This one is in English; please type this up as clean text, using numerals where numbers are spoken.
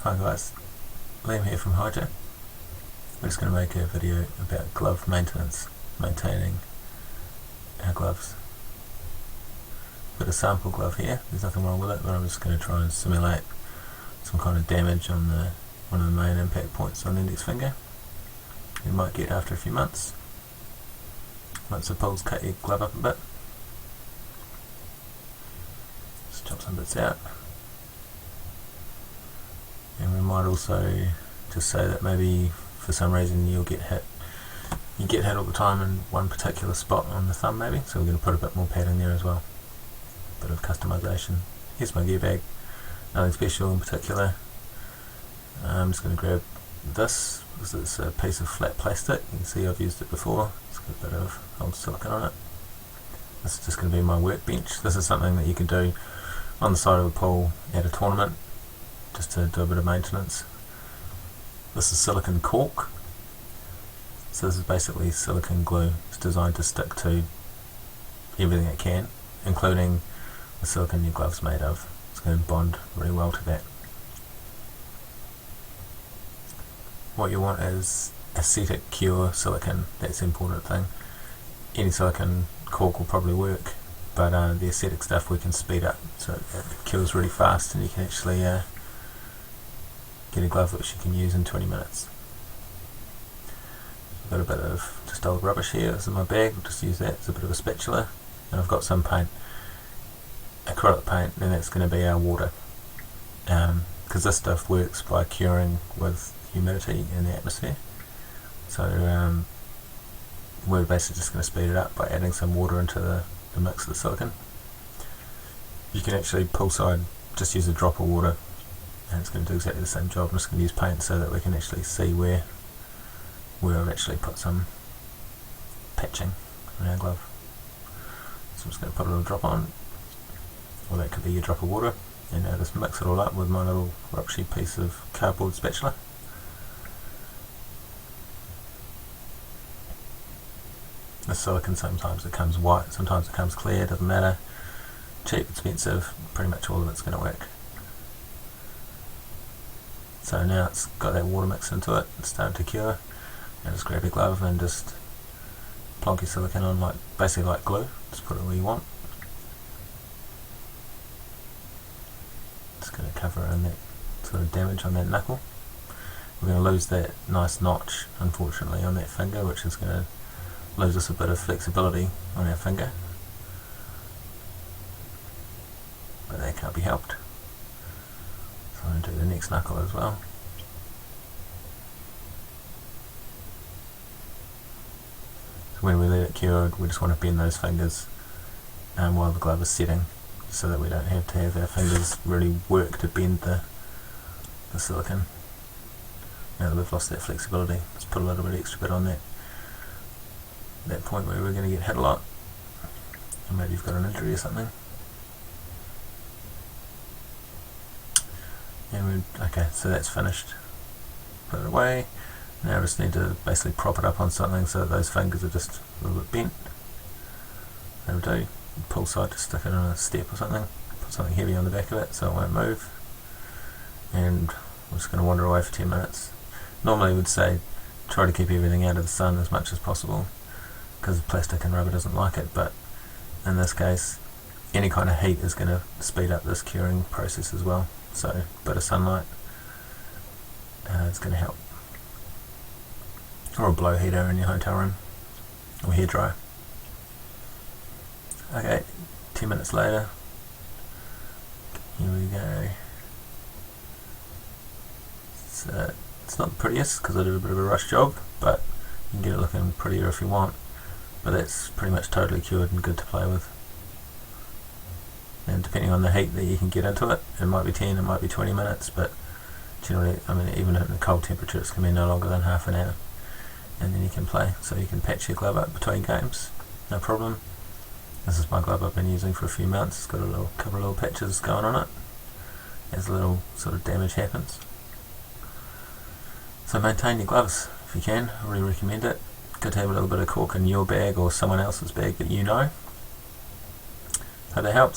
Hi guys, Liam here from Hijack. We're just going to make a video about glove maintenance, maintaining our gloves. Got a sample glove here, there's nothing wrong with it, but I'm just going to try and simulate some kind of damage on one of the main impact points on the index finger. You might get after a few months, once the pulls cut your glove up a bit. Just chop some bits out. And we might also just say that maybe for some reason you'll get hit. You get hit all the time in one particular spot on the thumb maybe, so we're going to put a bit more padding there as well. Bit of customization. Here's my gear bag, nothing special in particular. I'm just going to grab this, because it's a piece of flat plastic. You can see I've used it before. It's got a bit of old silicone on it. This is just going to be my workbench. This is something that you can do on the side of a pool at a tournament, just to do a bit of maintenance. This is silicone caulk. So this is basically silicone glue. It's designed to stick to everything it can, including the silicone your glove's made of. It's going to bond really well to that. What you want is acetic-cure silicone. That's the important thing. Any silicone caulk will probably work, but the acetic stuff we can speed up, so it cures really fast, and you can actually get a glove which you can use in 20 minutes. I've got a bit of just old rubbish here. This is my bag. I'll just use that as a bit of a spatula, and I've got some paint, acrylic paint, and that's going to be our water, because this stuff works by curing with humidity in the atmosphere. So we're basically just going to speed it up by adding some water into the mix of the silicone. You can actually poolside just use a drop of water, and it's going to do exactly the same job. I'm just going to use paint so that we can actually see where I've actually put some patching on our glove. So I'm just going to put a little drop on, or that could be a drop of water, and now just mix it all up with my little rubbishy piece of cardboard spatula. The silicone, sometimes it comes white, sometimes it comes clear, doesn't matter. Cheap, expensive, pretty much all of it's going to work. So now it's got that water mixed into it, it's starting to cure. Now just grab your glove and just plonk your silicone on, basically like glue. Just put it where you want. Just going to cover in that sort of damage on that knuckle. We're going to lose that nice notch, unfortunately, on that finger, which is going to lose us a bit of flexibility on our finger. But that can't be helped. So I'm going to do the next knuckle as well. So when we let it cure, we just want to bend those fingers while the glove is setting, so that we don't have to have our fingers really work to bend the silicone. Now that we've lost that flexibility, let's put a little bit extra bit on that point where we're going to get hit a lot, or maybe you've got an injury or something. And okay, so that's finished. Put it away. Now I just need to basically prop it up on something so that those fingers are just a little bit bent. That'll do. Poolside, to stick it on a step or something. Put something heavy on the back of it so it won't move. And we're just going to wander away for 10 minutes. Normally we'd say try to keep everything out of the sun as much as possible, because plastic and rubber doesn't like it, but in this case any kind of heat is going to speed up this curing process as well. So a bit of sunlight is going to help. Or a blow heater in your hotel room, or hairdryer. Okay, 10 minutes later, here we go. It's not the prettiest because I did a bit of a rush job, but you can get it looking prettier if you want. But that's pretty much totally cured and good to play with. And depending on the heat that you can get into it, it might be 10, it might be 20 minutes, but generally, I mean, even at a cold temperature, it's going to be no longer than half an hour. And then you can play. So you can patch your glove up between games, no problem. This is my glove I've been using for a few months. It's got a couple of little patches going on it as a little sort of damage happens. So maintain your gloves if you can. I really recommend it. Good to have a little bit of caulk in your bag or someone else's bag that you know. Hope that helps.